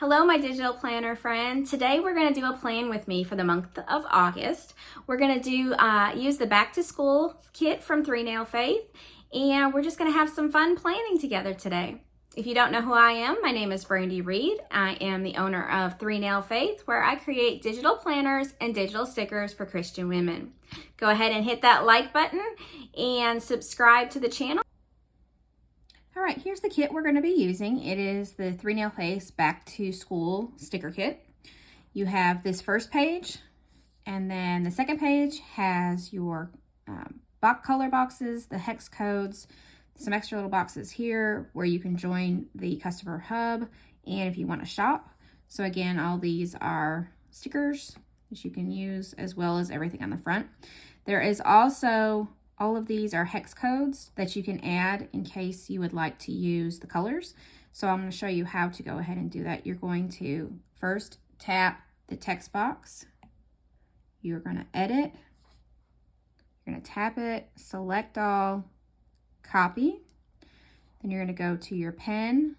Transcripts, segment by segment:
Hello, my digital planner friend. Today we're going to do a plan with me for the month of August. We're going to use the back to school kit from 3 Nail Faith, and we're just going to have some fun planning together today. If you don't know who I am, my name is Brandi Reed. I am the owner of 3 Nail Faith, where I create digital planners and digital stickers for Christian women. Go ahead and hit that like button and subscribe to the channel. All right, here's the kit we're going to be using. It is the 3 Nail Faith Back to School sticker kit. You have this first page, and then the second page has your color boxes, the hex codes, some extra little boxes here where you can join the customer hub and if you want to shop. So again, all these are stickers that you can use as well as everything on the front. There is also all of these are hex codes that you can add in case you would like to use the colors. So I'm going to show you how to go ahead and do that. You're going to first tap the text box. You're going to edit. You're going to tap it, select all, copy. Then you're going to go to your pen.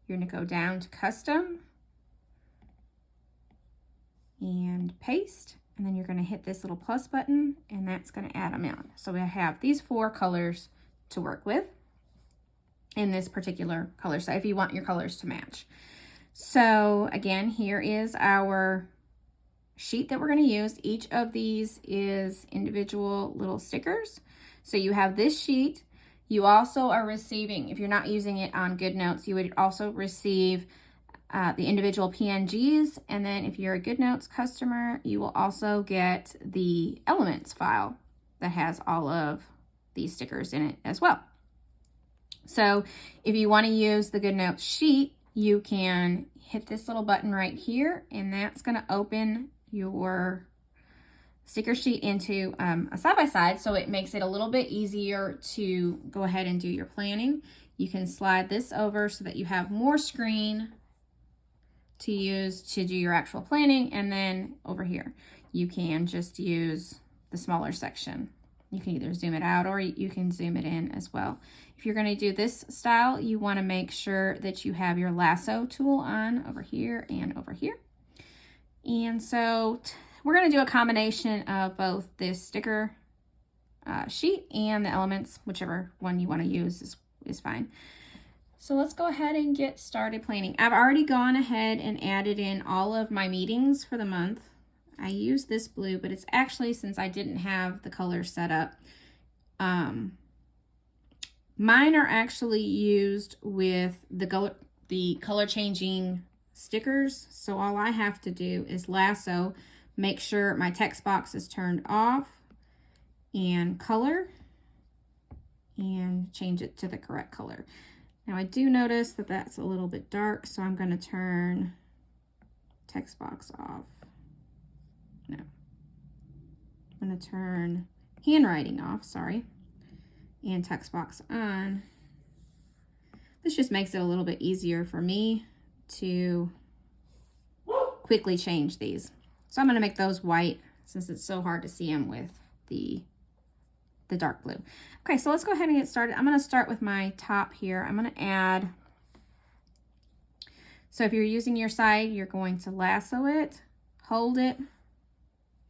You're going to go down to custom and paste. And then you're going to hit this little plus button, and that's going to add them in. So we have these 4 colors to work with in this particular color set if you want your colors to match. So again, here is our sheet that we're going to use. Each of these is individual little stickers. So you have this sheet. You also are receiving, if you're not using it on GoodNotes, you would also receive the individual PNGs, and then if you're a GoodNotes customer, you will also get the Elements file that has all of these stickers in it as well. So if you want to use the GoodNotes sheet, you can hit this little button right here, and that's going to open your sticker sheet into a side-by-side, so it makes it a little bit easier to go ahead and do your planning. You can slide this over so that you have more screen to use to do your actual planning, and then over here you can just use the smaller section. You can either zoom it out or you can zoom it in as well. If you're going to do this style, you want to make sure that you have your lasso tool on over here and over here. And so we're going to do a combination of both this sticker sheet and the Elements, whichever one you want to use is fine. So let's go ahead and get started planning. I've already gone ahead and added in all of my meetings for the month. I used this blue, but it's actually, since I didn't have the color set up, mine are actually used with the color changing stickers. So all I have to do is lasso, make sure my text box is turned off, and color, and change it to the correct color. Now I do notice that that's a little bit dark, so I'm going to turn text box off. No. I'm going to turn handwriting off, sorry, and text box on. This just makes it a little bit easier for me to quickly change these. So I'm going to make those white since it's so hard to see them with the dark blue. Okay, so let's go ahead and get started. I'm going to start with my top here. I'm going to add, so if you're using your side, you're going to lasso it, hold it,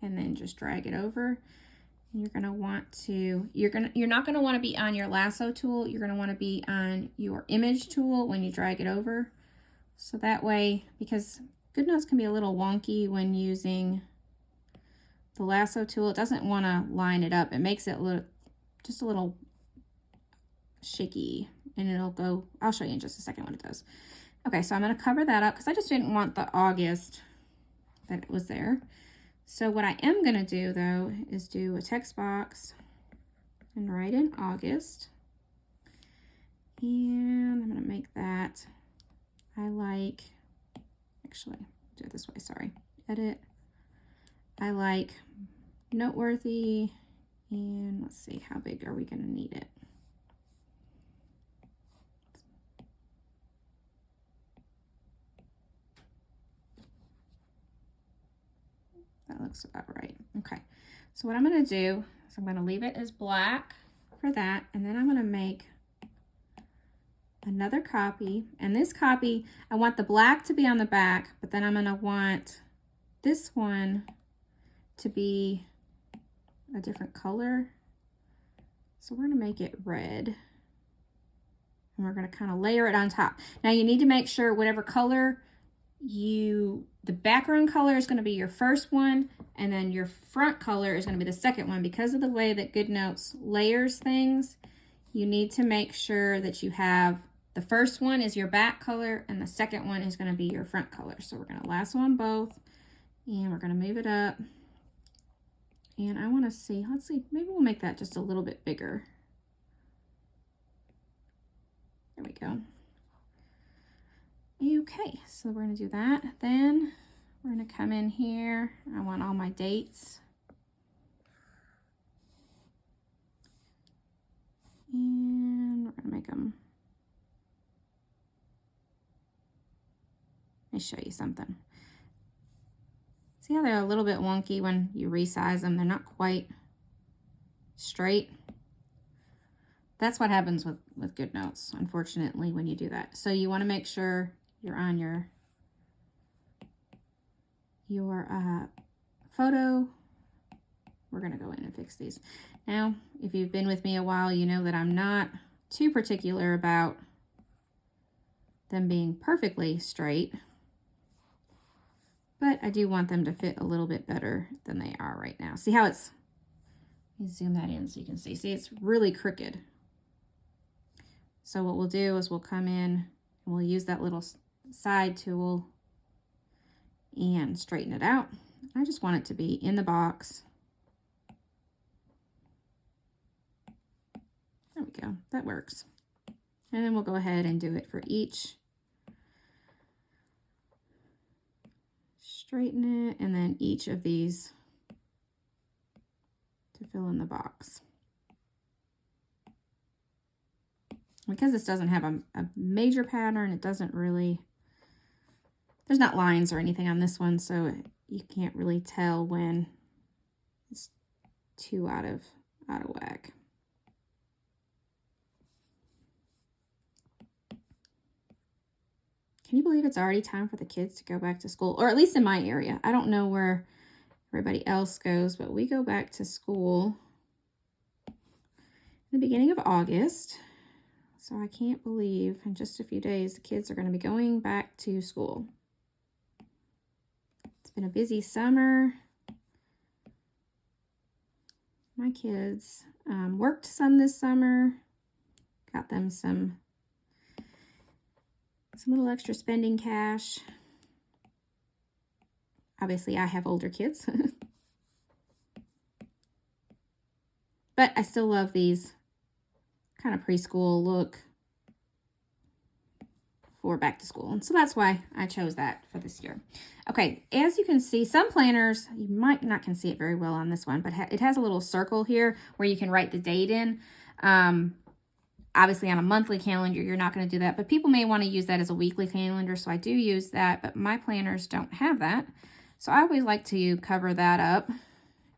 and then just drag it over. And you're going to want to, you're not going to want to be on your lasso tool. You're going to want to be on your image tool when you drag it over. So that way, because GoodNotes can be a little wonky when using the lasso tool, it doesn't want to line it up. It makes it look just a little shaky, and it'll go, I'll show you in just a second what it does. Okay, so I'm going to cover that up because I just didn't want the August that it was there. So what I am going to do though is do a text box and write in August, and I'm going to make that, actually do it this way, sorry, edit. I like noteworthy, and let's see, how big are we going to need it? That looks about right. Okay, so what I'm going to do is I'm going to leave it as black for that, and then I'm going to make another copy, and this copy, I want the black to be on the back, but then I'm gonna want this one to be a different color. So we're gonna make it red. And we're gonna kind of layer it on top. Now you need to make sure whatever color the background color is gonna be your first one, and then your front color is gonna be the second one. Because of the way that GoodNotes layers things, you need to make sure that you have the first one is your back color and the second one is gonna be your front color. So we're gonna lasso on both and we're gonna move it up. And I wanna see, let's see, maybe we'll make that just a little bit bigger. There we go. Okay, so we're gonna do that. Then we're gonna come in here. I want all my dates. And we're gonna make them. Let me show you something. See how they're a little bit wonky when you resize them? They're not quite straight. That's what happens with GoodNotes, unfortunately, when you do that. So you wanna make sure you're on your photo. We're gonna go in and fix these. Now, if you've been with me a while, you know that I'm not too particular about them being perfectly straight, but I do want them to fit a little bit better than they are right now. See how it's, let me zoom that in so you can see. See, it's really crooked. So what we'll do is we'll come in and we'll use that little side tool and straighten it out. I just want it to be in the box. There we go, that works. And then we'll go ahead and do it for each. Straighten it, and then each of these to fill in the box. Because this doesn't have a major pattern, it doesn't really, there's not lines or anything on this one, so you can't really tell when it's too out of whack. Can you believe it's already time for the kids to go back to school? Or at least in my area. I don't know where everybody else goes, but we go back to school in the beginning of August. So I can't believe in just a few days the kids are going to be going back to school. It's been a busy summer. My kids worked some this summer. Got them some little extra spending cash. Obviously, I have older kids. But I still love these kind of preschool look for back to school. And so that's why I chose that for this year. Okay, as you can see, some planners, you might not can see it very well on this one, but it has a little circle here where you can write the date in. Obviously on a monthly calendar, you're not going to do that, but people may want to use that as a weekly calendar. So I do use that, but my planners don't have that. So I always like to cover that up.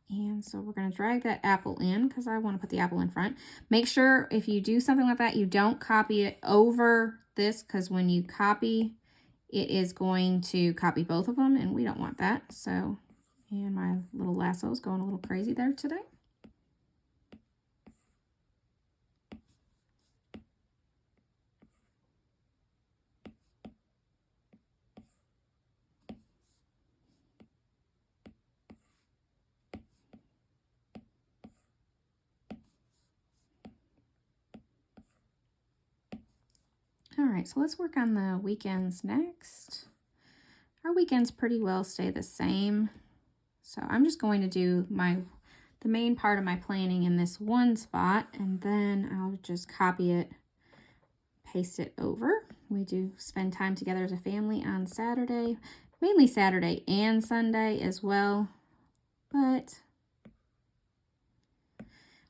And so we're going to drag that apple in because I want to put the apple in front. Make sure if you do something like that, you don't copy it over this, because when you copy, it is going to copy both of them, and we don't want that. So, and my little lasso is going a little crazy there today. All right, so let's work on the weekends next. Our weekends pretty well stay the same. So I'm just going to do the main part of my planning in this one spot, and then I'll just copy it, paste it over. We do spend time together as a family on Saturday, mainly Saturday and Sunday as well, but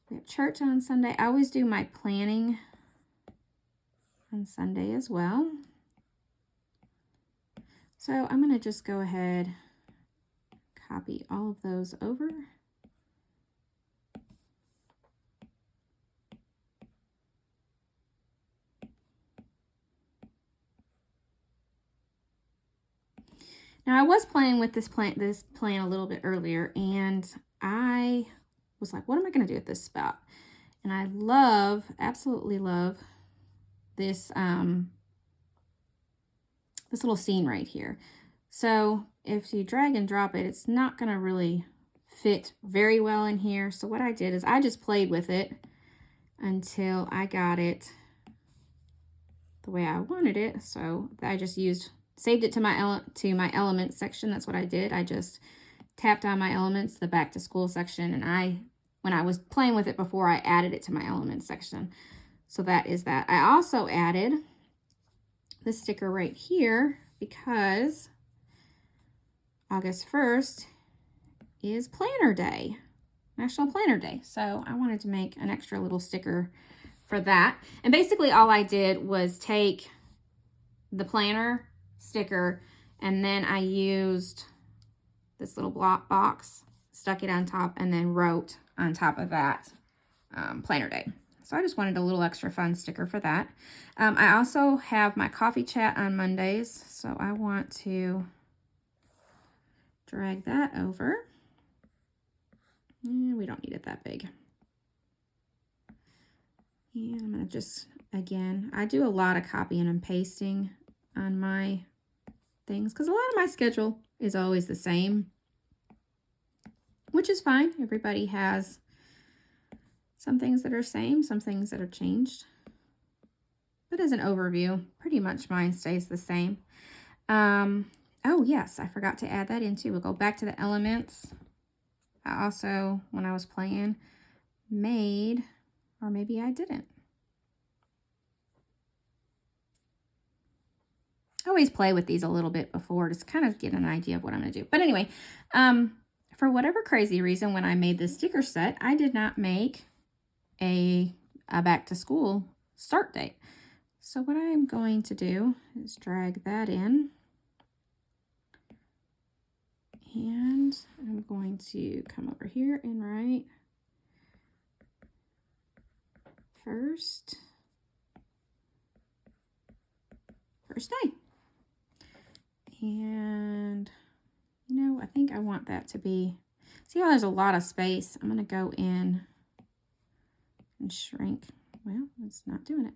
we have church on Sunday. I always do my planning on Sunday as well. So I'm going to just go ahead, copy all of those over. Now I was playing with this plan a little bit earlier, and I was like, what am I going to do at this spot? And I love, absolutely love this, this little scene right here. So if you drag and drop it, it's not going to really fit very well in here. So what I did is I just played with it until I got it the way I wanted it. So I just saved it to my elements section. That's what I did. I just tapped on my elements, the back to school section, and when I was playing with it before, I added it to my elements section. So that is that. I also added this sticker right here because August 1st is Planner Day, National Planner Day. So I wanted to make an extra little sticker for that. And basically all I did was take the planner sticker, and then I used this little block box, stuck it on top, and then wrote on top of that Planner Day. So I just wanted a little extra fun sticker for that. I also have my coffee chat on Mondays, so I want to drag that over. We don't need it that big. And I'm going to just, again, I do a lot of copying and pasting on my things because a lot of my schedule is always the same, which is fine. Everybody has some things that are same, some things that are changed. But as an overview, pretty much mine stays the same. Oh yes, I forgot to add that in too. We'll go back to the elements. I also, when I was playing, made, or maybe I didn't. I always play with these a little bit before, just kind of get an idea of what I'm going to do. But anyway, for whatever crazy reason, when I made this sticker set, I did not make a back to school start date. So what I'm going to do is drag that in. And I'm going to come over here and write first day. And, you know, I think I want that to be, see how there's a lot of space? I'm going to go in and shrink. Well, it's not doing it.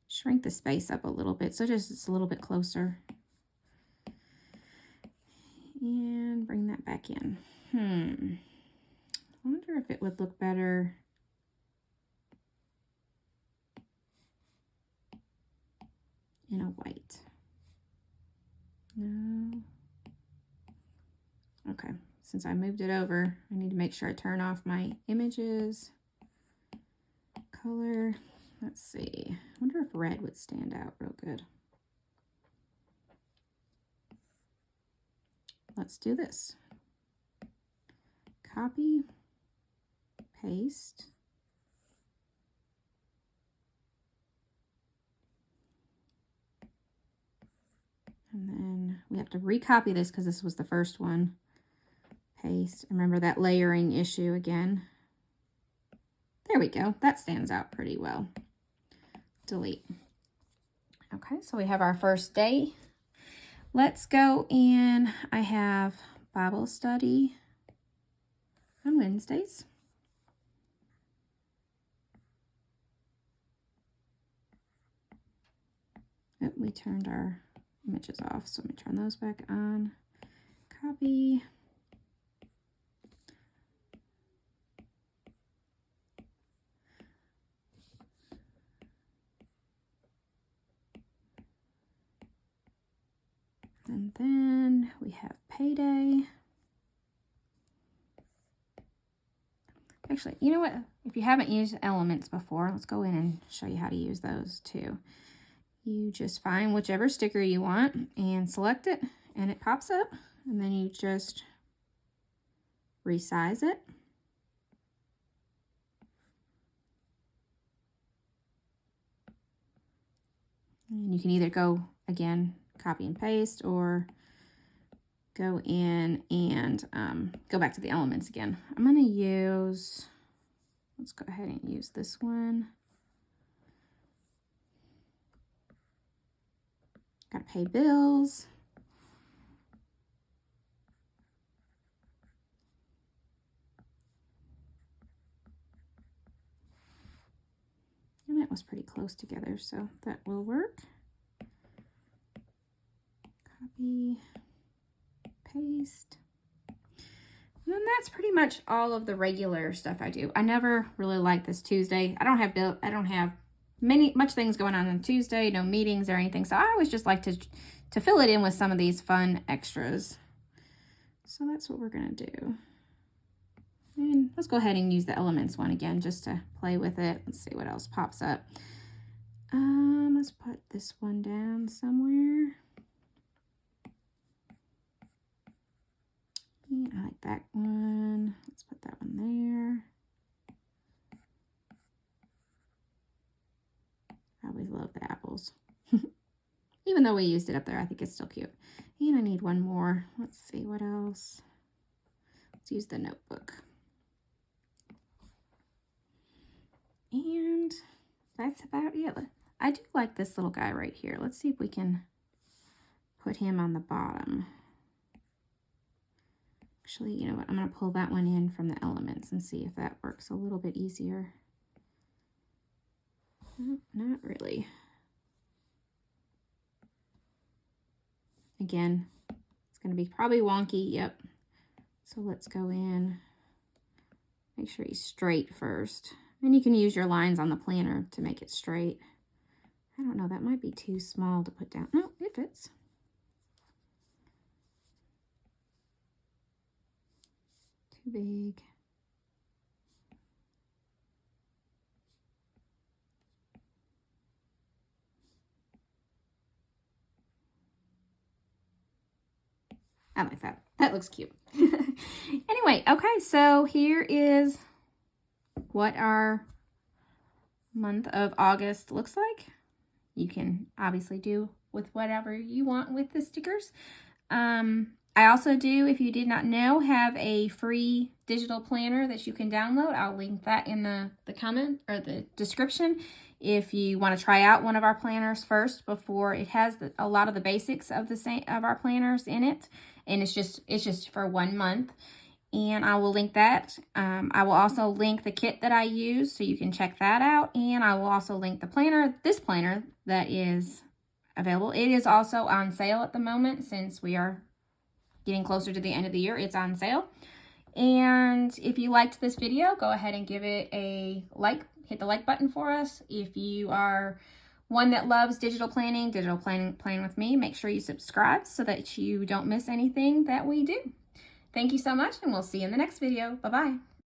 Shrink the space up a little bit, so just it's a little bit closer. And bring that back in. I wonder if it would look better in a white. No. Okay, since I moved it over, I need to make sure I turn off my images. Color, let's see. I wonder if red would stand out real good. Let's do this. Copy, paste. And then we have to recopy this because this was the first one. Paste. Remember that layering issue again. There we go. That stands out pretty well. Delete. Okay, so we have our first day. Let's go in. I have Bible study on Wednesdays. Oh, we turned our images off, so let me turn those back on. Copy. And then we have Payday. Actually, you know what? If you haven't used elements before, let's go in and show you how to use those too. You just find whichever sticker you want and select it, and it pops up. And then you just resize it. And you can either go, again, copy and paste, or go in and go back to the elements again. I'm going to use, let's go ahead and use this one. Gotta pay bills. And that was pretty close together, so that will work. Copy, paste. And then that's pretty much all of the regular stuff I do. I never really like this Tuesday. I don't have much things going on Tuesday, no meetings or anything. So I always just like to fill it in with some of these fun extras. So that's what we're gonna do. And let's go ahead and use the elements one again just to play with it. Let's see what else pops up. Let's put this one down somewhere. Yeah, I like that one. Let's put that one there. I always love the apples. Even though we used it up there, I think it's still cute. And I need one more. Let's see what else. Let's use the notebook. And that's about it. I do like this little guy right here. Let's see if we can put him on the bottom. Actually, you know what? I'm going to pull that one in from the elements and see if that works a little bit easier. Not really. Again, it's going to be probably wonky. Yep. So let's go in. Make sure he's straight first. And you can use your lines on the planner to make it straight. I don't know, that might be too small to put down. No, it fits. Too big. I like that. That looks cute. Anyway, okay, so here is what our month of August looks like. You can obviously do with whatever you want with the stickers. I also do, if you did not know, have a free digital planner that you can download. I'll link that in the comment or the description if you want to try out one of our planners first before it has a lot of the basics of our planners in it. And it's just for 1 month. And I will link that. I will also link the kit that I use so you can check that out. And I will also link the planner, this planner that is available. It is also on sale at the moment since we are getting closer to the end of the year. It's on sale. And if you liked this video, go ahead and give it a like. Hit the like button for us. If you are one that loves digital planning with me, make sure you subscribe so that you don't miss anything that we do. Thank you so much, and we'll see you in the next video. Bye-bye.